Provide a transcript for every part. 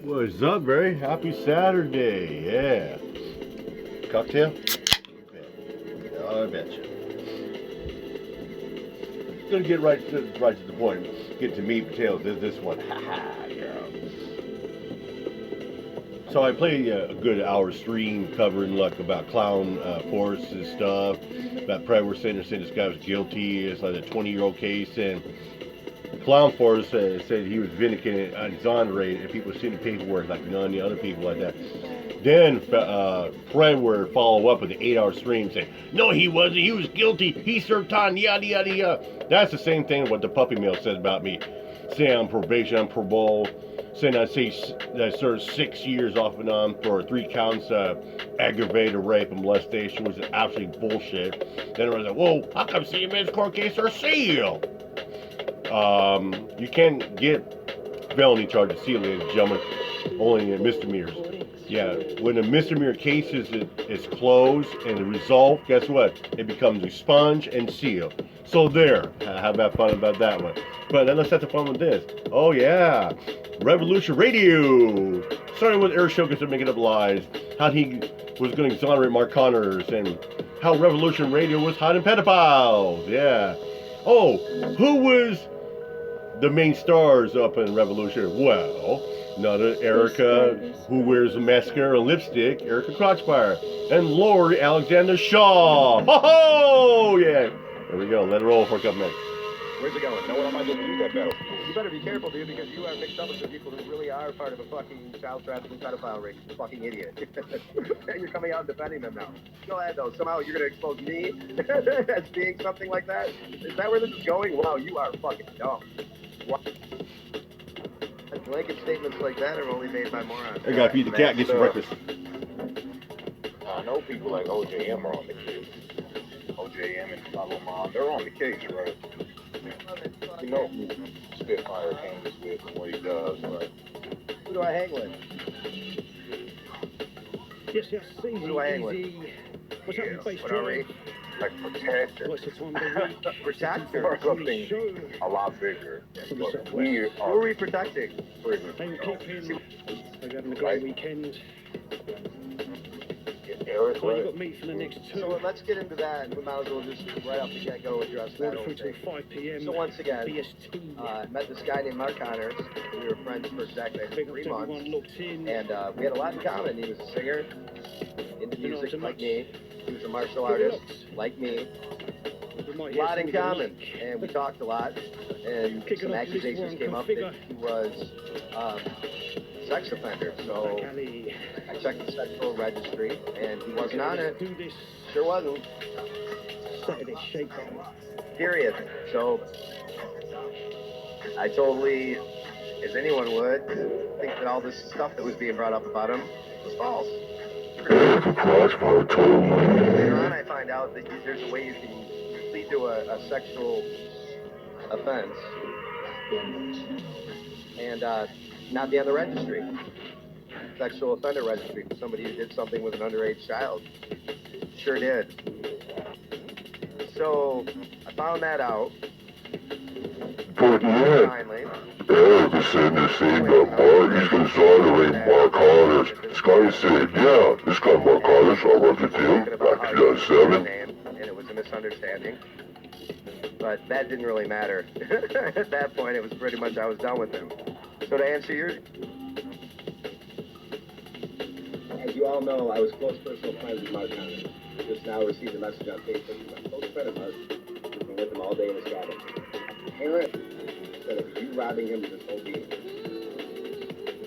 What's up, Barry? Happy Saturday. Yeah. Cocktail? I bet you. Gonna get right to the point. Get to meat potatoes. This one. Haha, yeah. So I play a good hour stream covering like about clown force and stuff. About Predator saying this guy was guilty. It's like a 20-year-old case, and Clown Force said he was vindicated, exonerated, and people seen the paperwork like none of the other people like that. Then Fred would follow up with an 8-hour stream saying, "No, he wasn't. He was guilty. He served time. Yada yada yada." That's the same thing what the puppy mill says about me. Saying I'm probation, I'm parole. Saying I served 6 years off and on for 3 counts aggravated rape and molestation, which is absolutely bullshit. Then I was like, "Whoa, how come CMS court case are sealed?" You can't get felony charges sealed, ladies and gentlemen, only in misdemeanors. Yeah, when a misdemeanor case is closed and resolved, guess what? It becomes expunged and sealed. So there, have that fun about that one. But then let's have the fun with this. Oh yeah, Revolution Radio. Starting with Eric Shokers making up lies, how he was going to exonerate Mark Connors, and how Revolution Radio was hiding pedophiles. Yeah. Oh, who was the main stars up in Revolution? Well, another Erica who wears mascara and lipstick, Erica Crotchfire, and Lord Alexander Shaw. Ho ho! Yeah. There we go. Let it roll for a couple minutes. Where's it going? No one on my list to use that battle. You better be careful, dude, because you are mixed up with some people who really are part of a fucking child trafficking pedophile ring. Fucking idiot. And you're coming out and defending them now. Go ahead, though. Somehow you're going to expose me as being something like that? Is that where this is going? Wow, you are fucking dumb. What? Blanket statements like that are only made by morons. I gotta feed the cat, get some breakfast. I know people like OJM are on the case. OJM and Follow Mom, they're on the case, right? You know who Spitfire hangs with and what he does, right? Who do I hang with? Yes, easy, who do I hang with? What's up with What are we? Like Protector. What's the time of the week? Protector? Or something a lot bigger. But we Who are we protecting? Thank you. We're having a great Right. weekend. Eric, So you right? got me for the next two. So let's get into that, and we might as well just right off the get-go address that All whole through till thing. 5 p.m. So once again, BST. met this guy named Mark Connors. We were friends for exactly Big up 3 to months, everyone looked in. and we had a lot in common. He was a singer, into Been on music so like much. me. He was a martial Good artist looks. like me. We might A hear lot in something common, like- and we talked a lot. And Kicking some off this accusations one, came up configure. that he was sex offender. So Back alley. I checked the sexual registry, and he wasn't on Let's it. do this Sure wasn't. Saturday shakedown. Period. So I totally, as anyone would, think that all this stuff that was being brought up about him was false. Later on, I find out that there's a way you can plead to a sexual offense and not be on the registry, sexual offender registry, for somebody who did something with an underage child. Sure did. So I found that out. But yeah, Finally. Eric was saying the same about Mark. He's going to exonerate Mark Connors. This guy said, yeah, this guy Mark Connors, I worked with him back in 2007. And it was a misunderstanding. But that didn't really matter. At that point, it was pretty much I was done with him. So to answer your... As you all know, I was close personal friends with Mark Connors. Just now received a message on Facebook from a close friend of Mark. He's been with him all day in his cabin. Parent said it was you robbing him of his whole being.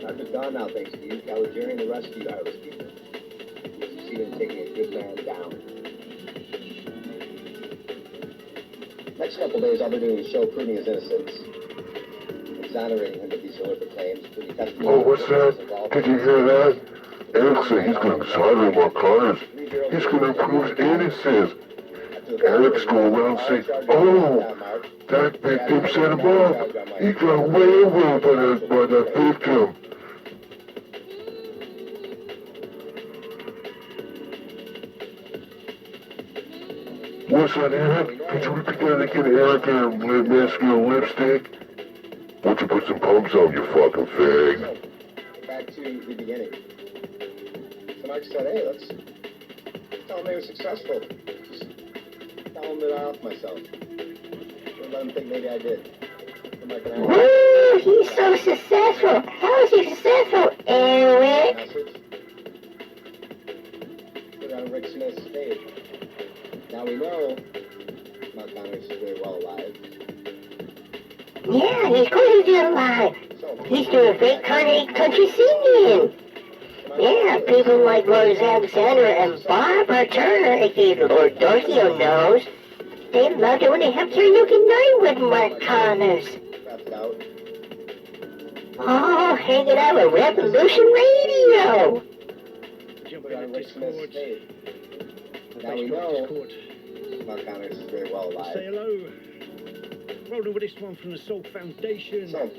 Mark is gone now, thanks to you. Caligari and the rest of you Irish people. You succeeded in taking a good man down. Next couple days, all they're doing is show proving his innocence, exonerating him of these horrific claims. Oh, what's that? Did you hear that? Eric said he's going to exonerate Mark Connors. He's going to prove his innocence. Eric's going around saying, oh, that victim set him up. He got away with by that victim. What's that, Eric? Could you repeat that again, Eric, and mascara lipstick? Why don't you put some pumps on, you fucking fag? back to the beginning. So Mike said, hey, let's tell him they were successful. Just tell him that I off myself. Don't let him think maybe I did. So Mike and I... Woo! He's so successful! How is he successful, Eric? Message. Put it on Rick Smith's page. Now we know Mark Connors is very well alive. Yeah, he's going to be alive. He's doing great country singing. Yeah, people like Lois Alexander and Barbara Turner, aka Lord Dorkio knows. They loved it when they have karaoke night with Mark Connors. Left out. Oh, hanging out with Revolution Radio. Jump Put it in on the Rick Smith's Discord. page. The Now we Facebook know Discord. Mark Connors is very well Say alive. hello. Rolling with this one from the Soul Foundation. So,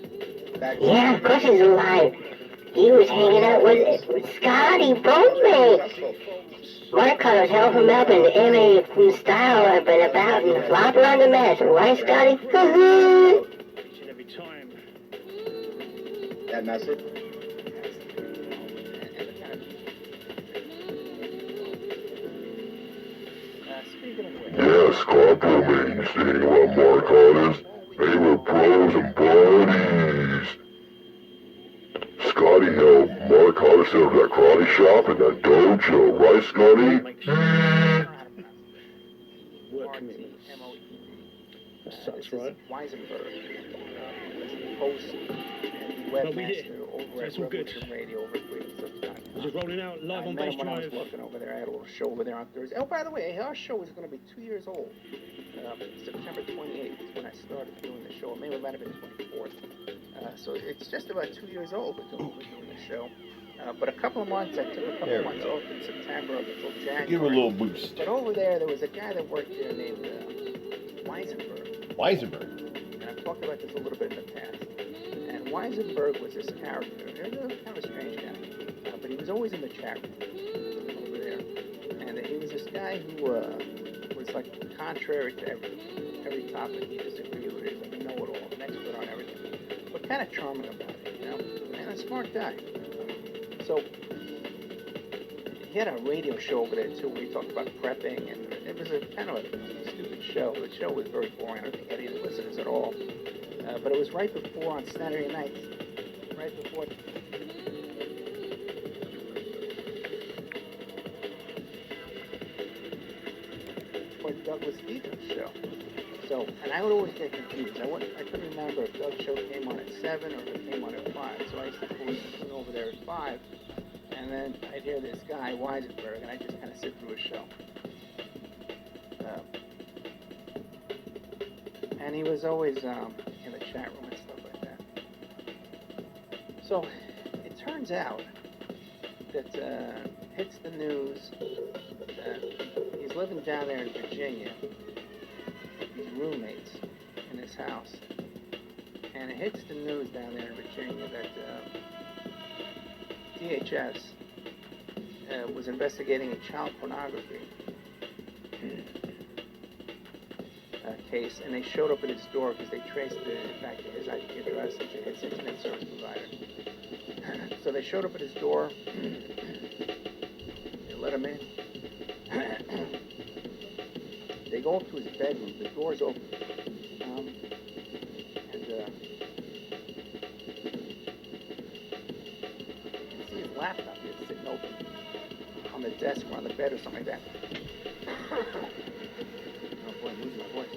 back to Yeah, of course he's alive. He was hanging out with Scotty Boatman. Mark Connors held him up in MA style up and about and flop around the mess. Right, Scotty? Each and every time. that message. Yeah, Scorpio man used to hang around Mark Connors. They were bros and buddies. Scotty helped Mark Connors set up that karate shop and that dojo, right, Scotty? Work commitments. That sucks, right? Weisenberg, host and webmaster over That's at all good. Revolution Radio over at We're just rolling out live I on met Base him when I was Drive. working over there. I had a little show over there on Thursday. Oh, by the way, our show is going to be 2 years old. September 28th is when I started doing the show. Maybe it might have been 24th. So it's just about 2 years old we're doing the show. But a couple of months, I took a couple There of we months go. off in September up until January. Give her a little boost. But over there was a guy that worked there named Weisenberg. Weisenberg. And I've talked about this a little bit in the past. And Weisenberg was this character. He was kind of a strange guy. But he was always in the chat room over there. And he was this guy who was like contrary to every topic he disagreed with. He's like a know-it-all, an expert on everything. But kind of charming about it, you know? And a smart guy. So he had a radio show over there too where he talked about prepping, and it was a kind of a stupid show. The show was very boring. I don't think any of the listeners at all. But it was right before on Saturday nights, right before. Douglas Stevens show. So, and I would always get confused. I couldn't remember if Doug's show came on at 7 or if it came on at 5. So I used to tune over there at 5, and then I'd hear this guy Weisenberg, and I'd just kind of sit through his show. And he was always in the chat room and stuff like that. So it turns out that hits the news. He's living down there in Virginia. His roommates in his house, and it hits the news down there in Virginia that DHS was investigating a child pornography case, and they showed up at his door because they traced it back to his IP address, his internet service provider. So they showed up at his door. They let him in. They go up to his bedroom. The door's open. And you can see his laptop is sitting open on the desk or on the bed or something like that. Oh boy, I'm losing my voice.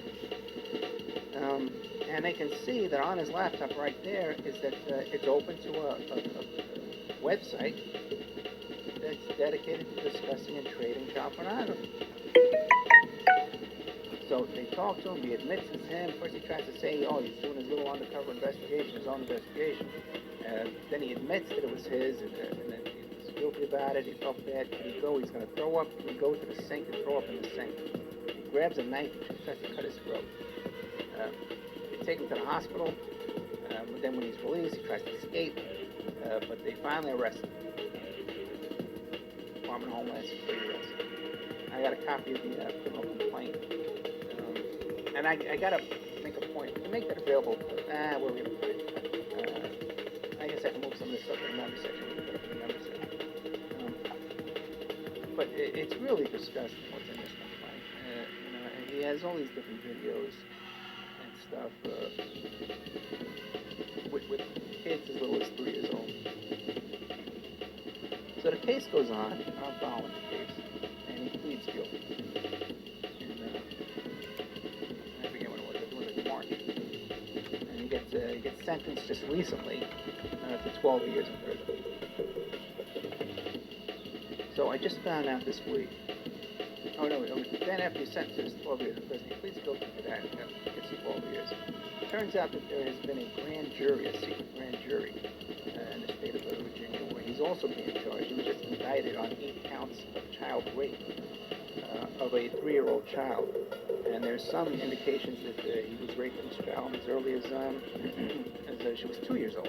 And they can see that on his laptop right there is that it's open to a website that's dedicated to discussing and trading child pornography. So they talk to him, he admits it's him. First he tries to say, oh, he's doing his little undercover investigation, his own investigation. Then he admits that it was his, and then he's guilty about it, he felt bad. Can he go? He's going to throw up. He goes to the sink and throw up in the sink. He grabs a knife and tries to cut his throat. They take him to the hospital, but then when he's released, he tries to escape, but they finally arrest him. Department of Homeland Security arrest. I got a copy of the criminal complaint. And I gotta make a point. To make that available, where are we gonna put it? I guess I can move some of this stuff in the member section. But it's really disgusting what's in this complaint. And he has all these different videos and stuff with kids as little as 3 years old. So the case goes on. I'm following the case, and he pleads guilty. And I forget when it was. I think it was March. And he gets sentenced just recently to 12 years in prison. So I just found out this week. Oh no, then after he's sentenced to 12 years in prison, he pleads guilty to that and gets 12 years. It turns out that there has been a grand jury, a secret grand jury, in the state of Virginia, where he's also being charged. He was just indicted on 8 counts of child rape of a 3-year-old child. And there's some indications that he was raping this child as early as she was 2 years old.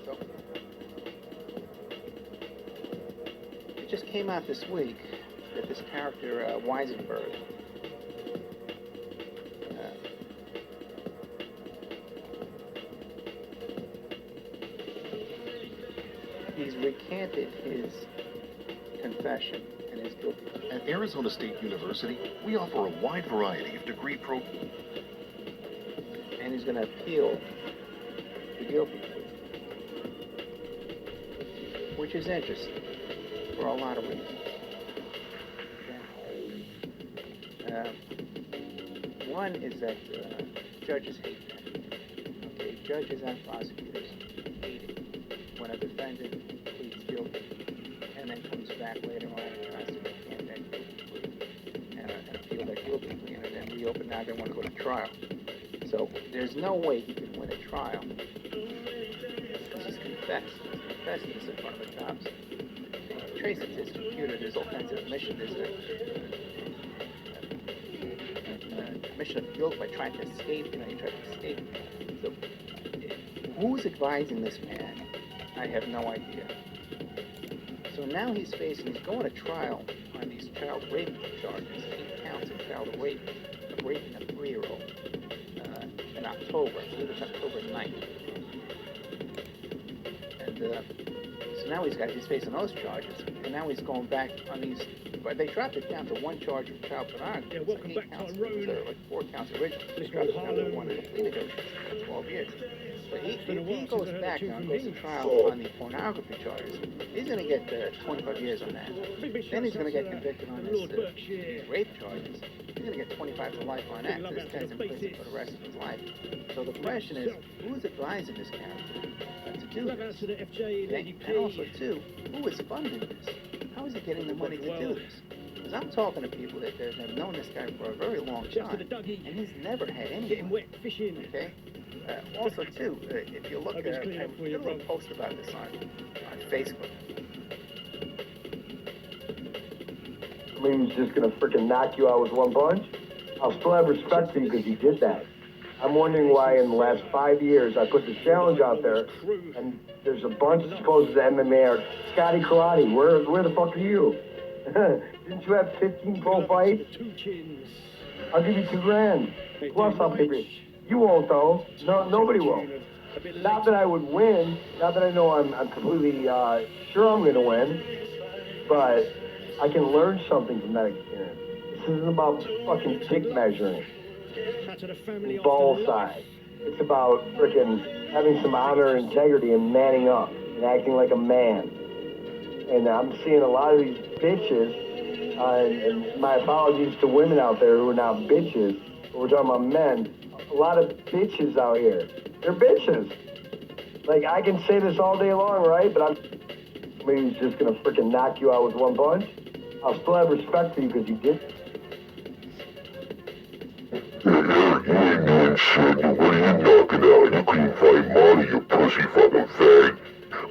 So it just came out this week that this character, Weisenberg, he's recanted his confession and his guilty. At Arizona State University, we offer a wide variety of degree programs. And he's going to appeal the guilty plea, which is interesting for a lot of reasons. Okay. One is that judges hate that. Okay, judges and prosecutors hate it when a defendant pleads guilty and then comes back later on and tries to recant that guilty plea and appeal that guilty plea and then reopen. Now they want to go to trial. So there's no way he can win a trial because he's confessed. He's confessed this in front of the cops. They trace it to his computer. There's all kinds of admission. There's admission of guilt by trying to escape. You tried to escape. So who's advising this man? I have no idea. So now he's going to trial on these child rape charges, 8 counts of child rape, of raping a 3-year-old in October. I believe it's October 9th. And so now he's facing those charges, and now he's going back on these. But they dropped it down to 1 charge of child pornography. Yeah, welcome back, Tyrone. Like 4 counts originally. They dropped it down to 1 in the plea negotiations for 12 years. But if he goes back now and goes to trial on the pornography charges, he's going to get 25 years on that. Then he's going to get convicted on these rape charges. He's going to get 25 to life on that. So this guy's in prison for the rest of his life. So the question is, who's advising this character to do this? Okay? And also, too, who is funding this? How is he getting the money to do this? Because I'm talking to people that have known this guy for a very long time, and he's never had any money. Okay? Also, too, if you look at, I did a little post about this on Facebook. I mean, he's just gonna freaking knock you out with one punch? I'll still have respect for you because you did that. I'm wondering why in the last 5 years I put the challenge out there, and there's a bunch of supposed MMA or Scotty Karate. Where the fuck are you? Didn't you have 15 pro fights? I'll give you $2,000. Plus I'll pay you. You won't though. No, nobody will. Not that I would win. Not that I know I'm completely sure I'm gonna win. But I can learn something from that experience. This isn't about fucking stick measuring. Ball size. It's about freaking having some honor and integrity and manning up and acting like a man. And I'm seeing a lot of these bitches, and my apologies to women out there who are now bitches, but we're talking about men. A lot of bitches out here. They're bitches. Like, I can say this all day long, right? But maybe he's just gonna freaking knock you out with one punch. I'll still have respect for you because you did. You ain't doing shit. What are you knocking out? You couldn't fight Monty, you pussy fucking fag.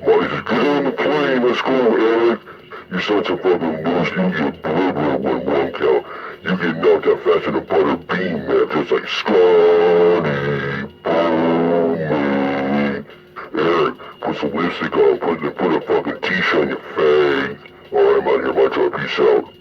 Monty said, get on the plane, let's go, Eric. You're such a fucking loose. You get blubber with 1 count. You get knocked out faster than butter bean, man. Just like Scotty, boom, Eric, put some lipstick on, put a fucking t-shirt on your fag. Alright, I'm out here, my truck, peace out.